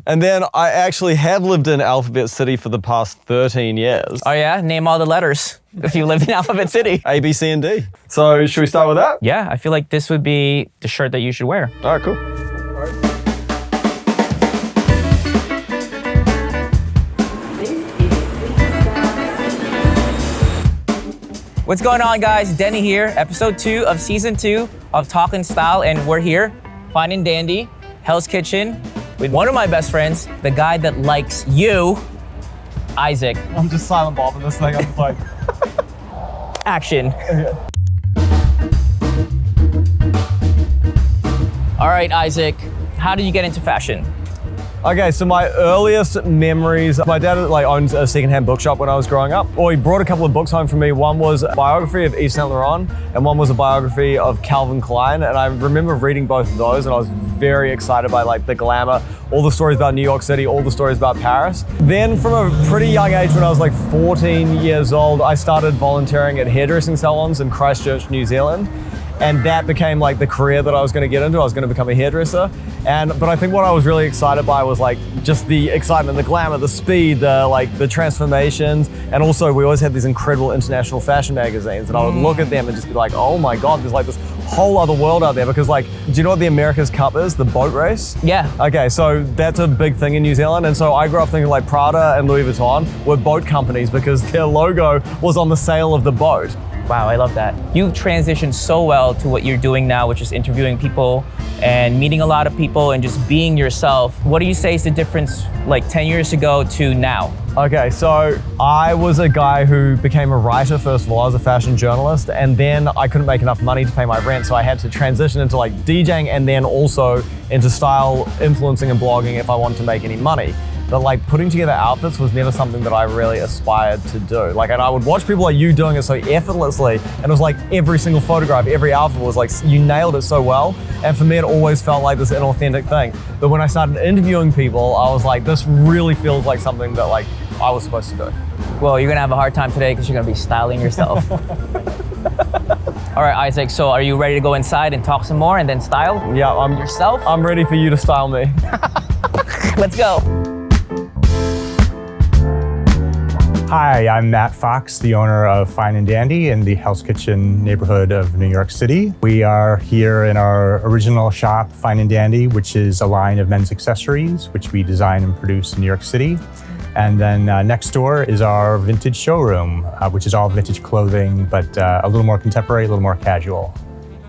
And then I actually have lived in Alphabet City for the past 13 years. Oh yeah? Name all the letters if you lived in Alphabet City. A, B, C, and D. So should we start with that? Yeah, I feel like this would be the shirt that you should wear. All right, cool. What's going on, guys? Denny here, episode 2 of season 2 of Talkin' Style, and we're here, fine and dandy, Hell's Kitchen, with one of my best friends, the guy that likes you, Isaac. I'm just silent bobbing this thing. I'm just like... Action. Okay. All right, Isaac, how did you get into fashion? Okay, so my earliest memories, my dad owned a secondhand bookshop when I was growing up. Well, he brought a couple of books home for me. One was a biography of Yves Saint Laurent, and one was a biography of Calvin Klein. And I remember reading both of those, and I was very excited by the glamour, all the stories about New York City, all the stories about Paris. Then from a pretty young age, when I was 14 years old, I started volunteering at hairdressing salons in Christchurch, New Zealand. And that became the career that I was going to get into. I was going to become a hairdresser. But I think what I was really excited by was just the excitement, the glamour, the speed, the transformations. And also we always had these incredible international fashion magazines, and I would look at them and just be like, oh my God, there's this whole other world out there. Because do you know what the America's Cup is? The boat race? Yeah. Okay, so that's a big thing in New Zealand. And so I grew up thinking Prada and Louis Vuitton were boat companies because their logo was on the sail of the boat. Wow, I love that. You've transitioned so well to what you're doing now, which is interviewing people and meeting a lot of people and just being yourself. What do you say is the difference 10 years ago to now? Okay, so I was a guy who became a writer first of all. I was a fashion journalist, and then I couldn't make enough money to pay my rent, so I had to transition into DJing and then also into style influencing and blogging if I wanted to make any money. But putting together outfits was never something that I really aspired to do. And I would watch people like you doing it so effortlessly, and it was every single photograph, every outfit was you nailed it so well. And for me, it always felt like this inauthentic thing. But when I started interviewing people, I was this really feels like something that I was supposed to do. Well, you're gonna have a hard time today because you're gonna be styling yourself. All right, Isaac, so are you ready to go inside and talk some more and then style yourself? I'm ready for you to style me. Let's go. Hi, I'm Matt Fox, the owner of Fine and Dandy in the Hell's Kitchen neighborhood of New York City. We are here in our original shop, Fine and Dandy, which is a line of men's accessories, which we design and produce in New York City. And then next door is our vintage showroom, which is all vintage clothing, but a little more contemporary, a little more casual.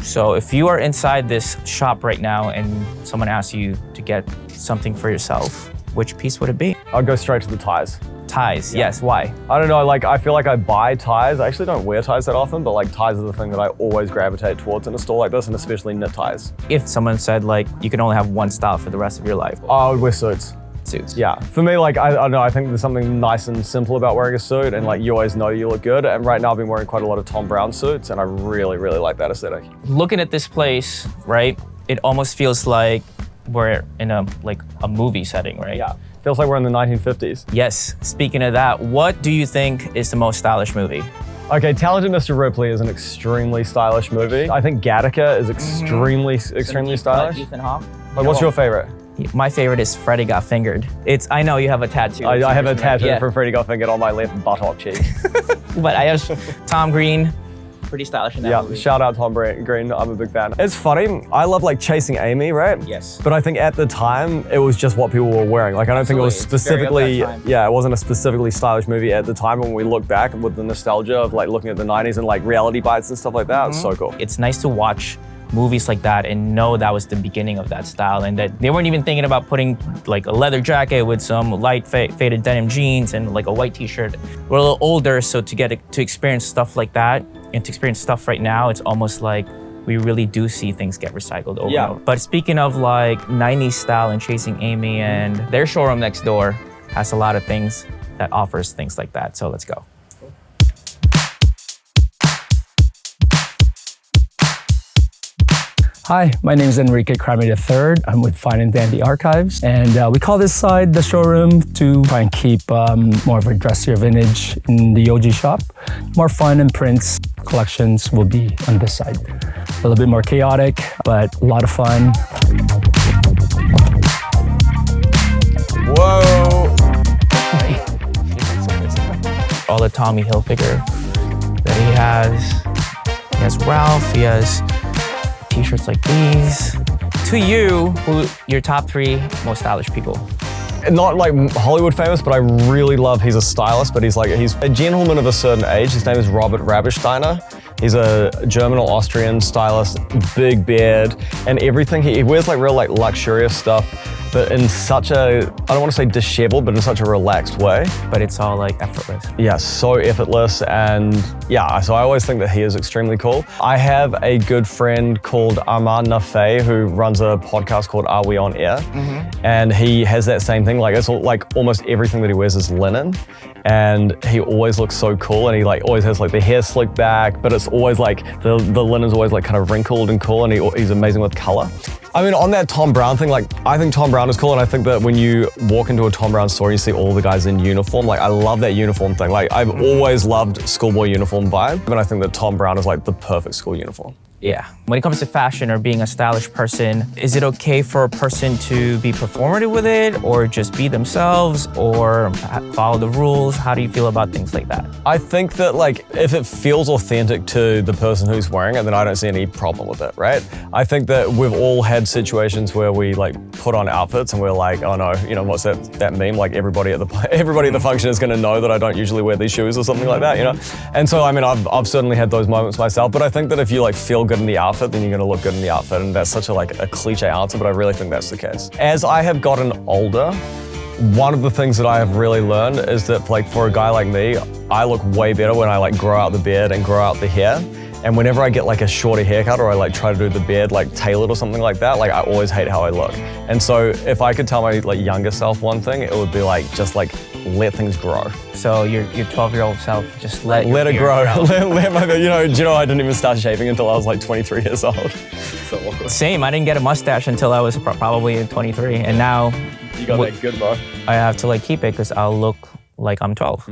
So if you are inside this shop right now and someone asks you to get something for yourself, which piece would it be? I'll go straight to the ties. Ties, yes, why? I don't know, I feel I buy ties. I actually don't wear ties that often, but ties are the thing that I always gravitate towards in a store like this, and especially knit ties. If someone said you can only have one style for the rest of your life. I would wear suits. Suits. Yeah, for me, I don't know, I think there's something nice and simple about wearing a suit, and you always know you look good. And right now I've been wearing quite a lot of Tom Brown suits, and I really, really like that aesthetic. Looking at this place, right, it almost feels like we're in a movie setting, right? Yeah. Feels like we're in the 1950s. Yes. Speaking of that, what do you think is the most stylish movie? Okay, Talented Mr. Ripley is an extremely stylish movie. I think Gattaca is extremely stylish. Ethan Hawke. What's your favorite? My favorite is Freddy Got Fingered. I know you have a tattoo. I have a tattoo for Freddy Got Fingered on my left buttock cheek. But I have Tom Green. Pretty stylish in that movie. Shout out Tom Green, I'm a big fan. It's funny, I love Chasing Amy, right? Yes. But I think at the time, it was just what people were wearing. I don't think it was specifically, it wasn't a specifically stylish movie at the time. When we look back with the nostalgia of looking at the 90s and reality bites and stuff like that, it's so cool. It's nice to watch movies like that and know that was the beginning of that style, and that they weren't even thinking about putting a leather jacket with some light faded denim jeans and a white t-shirt. We're a little older, so to experience stuff like that and to experience stuff right now, it's almost like we really do see things get recycled over and over. But speaking of 90s style and Chasing Amy, and their showroom next door has a lot of things that offers things like that, so let's go. Hi, my name is Enrique Crame III. I'm with Fine and Dandy Archives, and we call this side the showroom to try and keep more of a dressier vintage in the OG shop. More fun and prints collections will be on this side. A little bit more chaotic, but a lot of fun. all the Tommy Hilfiger that he has. He has Ralph, he has t-shirts like these. To you, who your top 3 most stylish people? Not like Hollywood famous, but I really love, he's a stylist, but he's a gentleman of a certain age. His name is Robert Rabesteiner. He's a German or Austrian stylist, big beard, and everything. He wears like real like luxurious stuff, but in such a, I don't want to say disheveled, but in such a relaxed way. But it's all like effortless. Yeah, so effortless, and yeah, so I always think that he is extremely cool. I have a good friend called Armand Nafay who runs a podcast called Are We On Air? And he has that same thing, like it's all, like almost everything that he wears is linen, and he always looks so cool, and he like always has like the hair slicked back, but it's always like the linen's always like kind of wrinkled and cool, and he's amazing with color. I mean, on that Tom Brown thing, like I think Tom Brown is cool, and I think that when you walk into a Tom Brown store, you see all the guys in uniform. Like I love that uniform thing. Like I've always loved schoolboy uniform vibe, and I think that Tom Brown is like the perfect school uniform. Yeah. When it comes to fashion or being a stylish person, is it okay for a person to be performative with it, or just be themselves, or follow the rules? How do you feel about things like that? I think that like if it feels authentic to the person who's wearing it, then I don't see any problem with it, right? I think that we've all had situations where we like put on outfits and we're like, oh no, you know, what's that meme? Like everybody at the function is gonna know that I don't usually wear these shoes or something like that, you know? And so I mean, I've certainly had those moments myself, but I think that if you like feel good in the outfit, then you're gonna look good in the outfit, and that's such a cliche answer, but I really think that's the case. As I have gotten older, one of the things that I have really learned is that like for a guy like me, I look way better when I like grow out the beard and grow out the hair. And whenever I get like a shorter haircut, or I like try to do the beard like tailored or something like that, like I always hate how I look. And so if I could tell my like younger self one thing, it would be like just like let things grow. So your 12-year-old self, just let it grow. let my, you know, I didn't even start shaving until I was like 23 years old. So awkward. Same, I didn't get a mustache until I was probably 23, and now you got that good, bro. I have to like keep it because I'll look like I'm 12.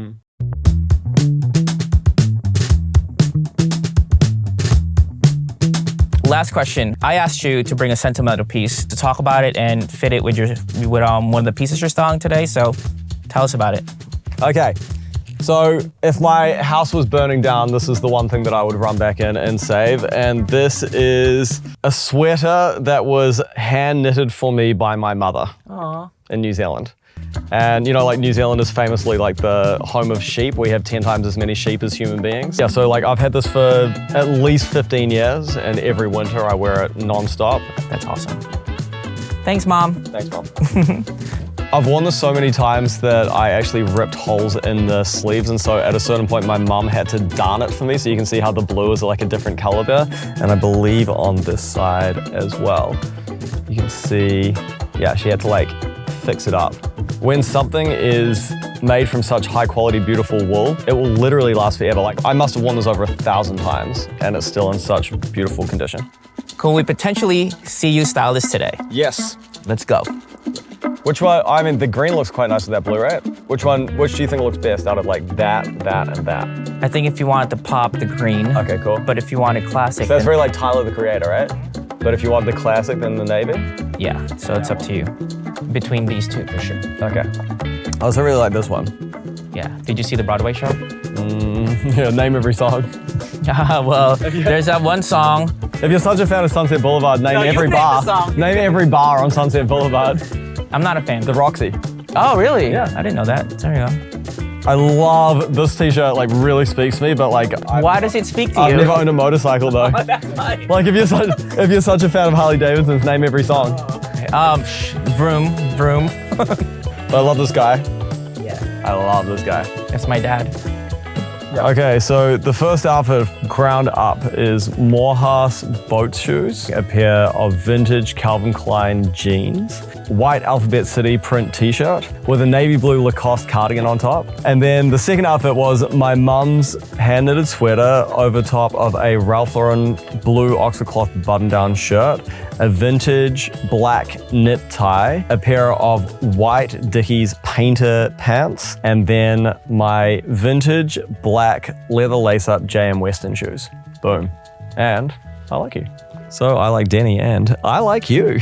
Last question. I asked you to bring a sentimental piece to talk about it and fit it with one of the pieces you're styling today. So tell us about it. Okay. So if my house was burning down, this is the one thing that I would run back in and save. And this is a sweater that was hand knitted for me by my mother in New Zealand. And you know, like New Zealand is famously like the home of sheep. We have 10 times as many sheep as human beings. Yeah, so like I've had this for at least 15 years, and every winter I wear it non-stop. That's awesome. Thanks, Mom. Thanks, Mom. I've worn this so many times that I actually ripped holes in the sleeves, and so at a certain point my mum had to darn it for me, so you can see how the blue is like a different color there. And I believe on this side as well, you can see, yeah, she had to like fix it up. When something is made from such high quality, beautiful wool, it will literally last forever. Like I must have worn this over 1,000 times and it's still in such beautiful condition. Could we potentially see you style this today? Yes. Let's go. Which one? I mean, the green looks quite nice with that blue, right? Which do you think looks best out of like that, and that? I think if you wanted to pop, the green. Okay, cool. But if you wanted classic, so that's very like Tyler, the Creator, right? But if you want the classic, then the navy? Yeah, so it's up to you. Between these two, for sure. Okay. I also really like this one. Yeah. Did you see the Broadway show? Yeah, name every song. Well, there's that one song. If you're such a fan of Sunset Boulevard, name every bar. Name every bar on Sunset Boulevard. I'm not a fan. The Roxy. Oh, really? Yeah. I didn't know that. There you go. I love this t-shirt, like really speaks to me, but like why does it speak to you? I've never owned a motorcycle though. Oh, that's fine. Like if you're such a fan of Harley Davidson's, name every song. Vroom, vroom. I love this guy. Yeah. I love this guy. That's my dad. Okay, so the first outfit ground up is Morehouse boat shoes, a pair of vintage Calvin Klein jeans, white Alphabet City print t-shirt with a navy blue Lacoste cardigan on top. And then the second outfit was my mum's hand-knitted sweater over top of a Ralph Lauren blue Oxford cloth button-down shirt, a vintage black knit tie, a pair of white Dickies painter pants, and then my vintage black leather lace-up J.M. Weston shoes. Boom. And I like you. So I like Denny and I like you.